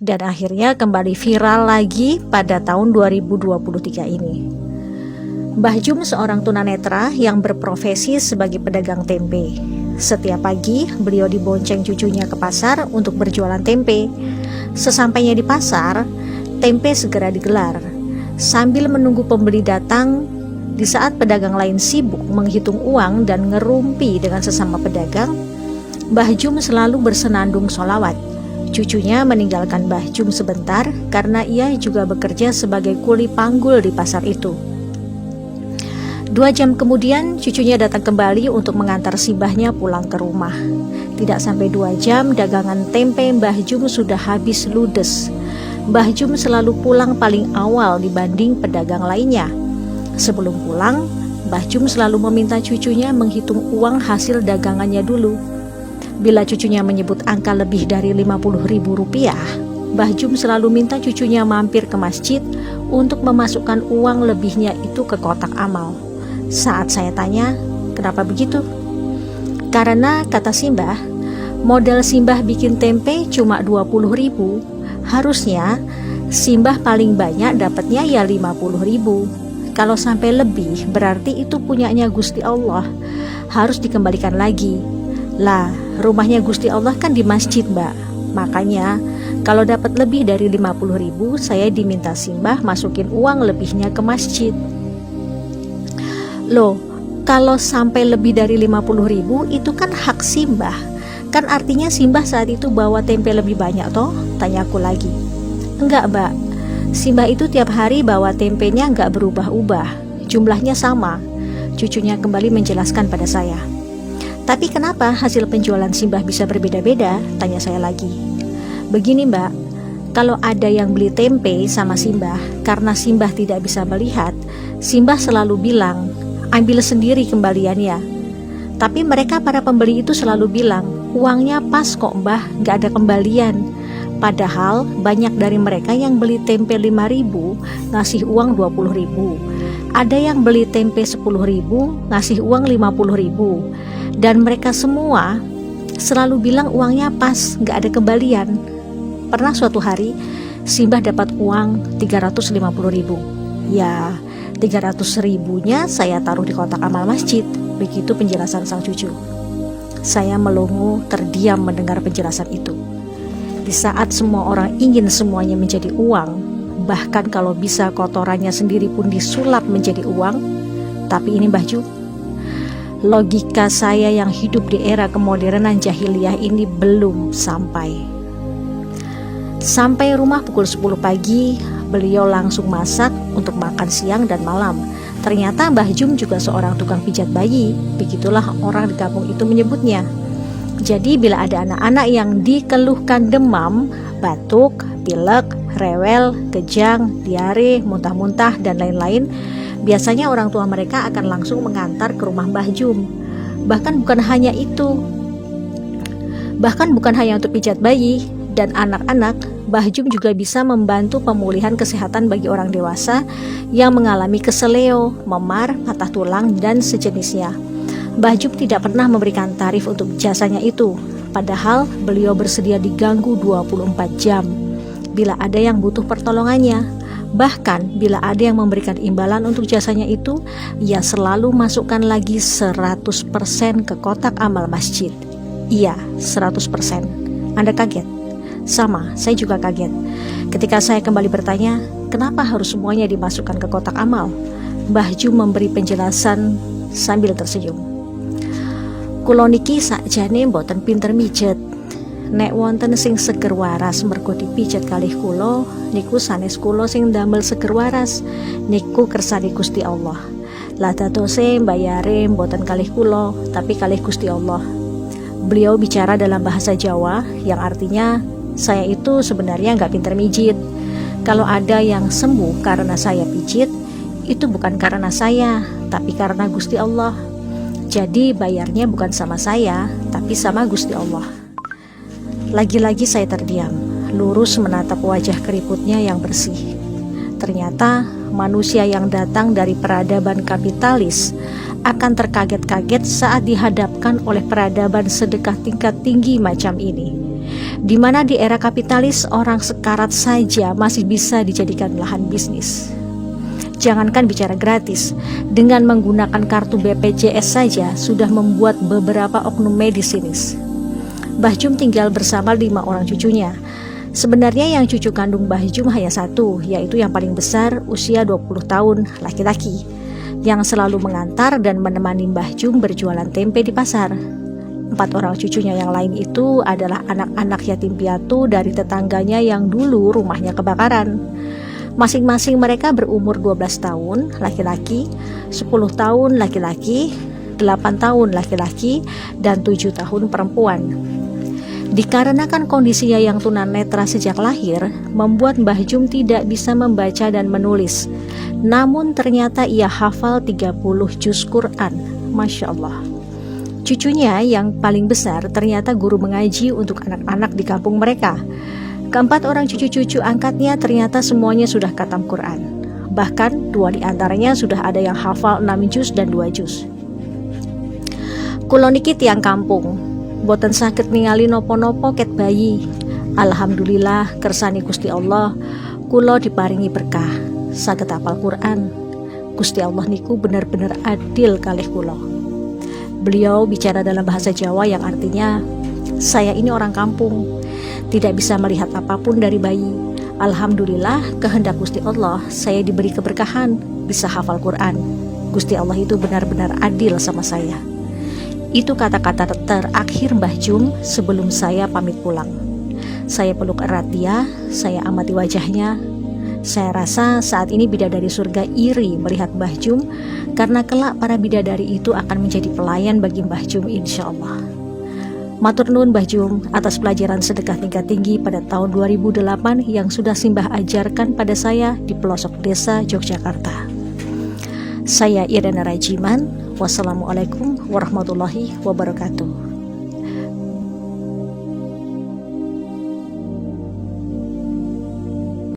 dan akhirnya kembali viral lagi pada tahun 2023 ini. Mbah Jum seorang tunanetra yang berprofesi sebagai pedagang tempe. Setiap pagi beliau dibonceng cucunya ke pasar untuk berjualan tempe. Sesampainya di pasar, tempe segera digelar. Sambil menunggu pembeli datang, di saat pedagang lain sibuk menghitung uang dan ngerumpi dengan sesama pedagang, Mbah Jum selalu bersenandung sholawat. Cucunya meninggalkan Mbah Jum sebentar karena ia juga bekerja sebagai kuli panggul di pasar itu. 2 jam kemudian cucunya datang kembali untuk mengantar si mbahnya pulang ke rumah. Tidak sampai 2 jam dagangan tempe Mbah Jum sudah habis ludes. Mbah Jum selalu pulang paling awal dibanding pedagang lainnya. Sebelum pulang, Mbah Jum selalu meminta cucunya menghitung uang hasil dagangannya dulu. Bila cucunya menyebut angka lebih dari Rp50.000, Mbah Jum selalu minta cucunya mampir ke masjid untuk memasukkan uang lebihnya itu ke kotak amal. Saat saya tanya, kenapa begitu? Karena kata Simbah, modal Simbah bikin tempe cuma 20.000, harusnya Simbah paling banyak dapatnya ya 50.000. Kalau sampai lebih berarti itu punyanya Gusti Allah, harus dikembalikan lagi. Lah, rumahnya Gusti Allah kan di masjid, Mbak. Makanya kalau dapat lebih dari 50.000, saya diminta Simbah masukin uang lebihnya ke masjid. Loh, kalau sampai lebih dari 50.000 itu kan hak Simbah. Kan artinya Simbah saat itu bawa tempe lebih banyak toh? Tanyaku lagi. Enggak, Mbak. Simbah itu tiap hari bawa tempenya enggak berubah-ubah. Jumlahnya sama. Cucunya kembali menjelaskan pada saya. Tapi kenapa hasil penjualan Simbah bisa berbeda-beda? Tanya saya lagi. Begini, Mbak. Kalau ada yang beli tempe sama Simbah, karena Simbah tidak bisa melihat, Simbah selalu bilang, ambil sendiri kembaliannya. Tapi mereka para pembeli itu selalu bilang, uangnya pas kok Mbah, gak ada kembalian. Padahal banyak dari mereka yang beli tempe 5.000 ngasih uang 20.000. Ada yang beli tempe 10.000 ngasih uang 50.000. Dan mereka semua selalu bilang uangnya pas, gak ada kembalian. Pernah suatu hari Simbah dapat uang 350.000. Ya, 300.000-nya saya taruh di kotak amal masjid. Begitu penjelasan sang cucu. Saya melongo terdiam mendengar penjelasan itu. Di saat semua orang ingin semuanya menjadi uang, bahkan kalau bisa kotorannya sendiri pun disulap menjadi uang, tapi ini Mbah Jum, logika saya yang hidup di era kemodernan jahiliyah ini belum sampai. Sampai rumah pukul 10 pagi, beliau langsung masak untuk makan siang dan malam. Ternyata Mbah Jum juga seorang tukang pijat bayi, begitulah orang di kampung itu menyebutnya. Jadi bila ada anak-anak yang dikeluhkan demam, batuk, pilek, rewel, kejang, diare, muntah-muntah, dan lain-lain, biasanya orang tua mereka akan langsung mengantar ke rumah Mbah Jum. Bahkan bukan hanya untuk pijat bayi dan anak-anak, Mbah Jum juga bisa membantu pemulihan kesehatan bagi orang dewasa yang mengalami keseleo, memar, patah tulang, dan sejenisnya. Mbah Jum tidak pernah memberikan tarif untuk jasanya itu, padahal beliau bersedia diganggu 24 jam bila ada yang butuh pertolongannya. Bahkan bila ada yang memberikan imbalan untuk jasanya itu, ia selalu masukkan lagi 100% ke kotak amal masjid. Iya, 100%. Anda kaget? Sama, saya juga kaget. Ketika saya kembali bertanya, kenapa harus semuanya dimasukkan ke kotak amal? Mbah Jum memberi penjelasan sambil tersenyum. Kulo niki sakjane mboten pinter mijet. Nek wonten sing seger waras mergo dipijet kalih kula, niku sanes kula sing ndamel seger waras. Niku kersane Gusti Allah. Lah dadose mbayare mboten kalih kula, tapi kalih Gusti Allah. Beliau bicara dalam bahasa Jawa yang artinya, saya itu sebenarnya nggak pinter mijit. Kalau ada yang sembuh karena saya pijit, itu bukan karena saya, tapi karena Gusti Allah. Jadi bayarnya bukan sama saya, tapi sama Gusti Allah. Lagi-lagi saya terdiam, lurus menatap wajah keriputnya yang bersih. Ternyata manusia yang datang dari peradaban kapitalis akan terkaget-kaget saat dihadapkan oleh peradaban sedekah tingkat tinggi macam ini, di mana di era kapitalis orang sekarat saja masih bisa dijadikan lahan bisnis. Jangankan bicara gratis, dengan menggunakan kartu BPJS saja sudah membuat beberapa oknum medis sinis. Mbah Jum tinggal bersama 5 orang cucunya. Sebenarnya yang cucu kandung Mbah Jum hanya satu, yaitu yang paling besar usia 20 tahun, laki-laki, yang selalu mengantar dan menemani Mbah Jum berjualan tempe di pasar. 4 orang cucunya yang lain itu adalah anak-anak yatim piatu dari tetangganya yang dulu rumahnya kebakaran. Masing-masing mereka berumur 12 tahun laki-laki, 10 tahun laki-laki, 8 tahun laki-laki, dan 7 tahun perempuan. Dikarenakan kondisinya yang tunanetra sejak lahir, membuat Mbah Jum tidak bisa membaca dan menulis. Namun ternyata ia hafal 30 juz Quran. Masya Allah. Cucunya yang paling besar ternyata guru mengaji untuk anak-anak di kampung mereka. Keempat orang cucu-cucu angkatnya ternyata semuanya sudah khatam Quran. Bahkan 2 di antaranya sudah ada yang hafal 6 juz dan 2 juz. Kulo niki tiang kampung, boten saged ningali nopo-nopo ket bayi. Alhamdulillah kersani Gusti Allah, kulo diparingi berkah saged hafal Quran. Gusti Allah niku benar-benar adil kalih kulo. Beliau bicara dalam bahasa Jawa yang artinya, saya ini orang kampung, tidak bisa melihat apapun dari bayi. Alhamdulillah kehendak Gusti Allah saya diberi keberkahan bisa hafal Quran. Gusti Allah itu benar-benar adil sama saya. Itu kata-kata terakhir Mbah Jum sebelum saya pamit pulang. Saya peluk erat dia, saya amati wajahnya. Saya rasa saat ini bidadari surga iri melihat Mbah Jum, karena kelak para bidadari itu akan menjadi pelayan bagi Mbah Jum insya Allah. Matur nuwun Mbah Jum atas pelajaran sedekah tingkat tinggi pada tahun 2008 yang sudah Simbah ajarkan pada saya di pelosok desa Yogyakarta. Saya Irena Rajiman. Wassalamualaikum warahmatullahi wabarakatuh.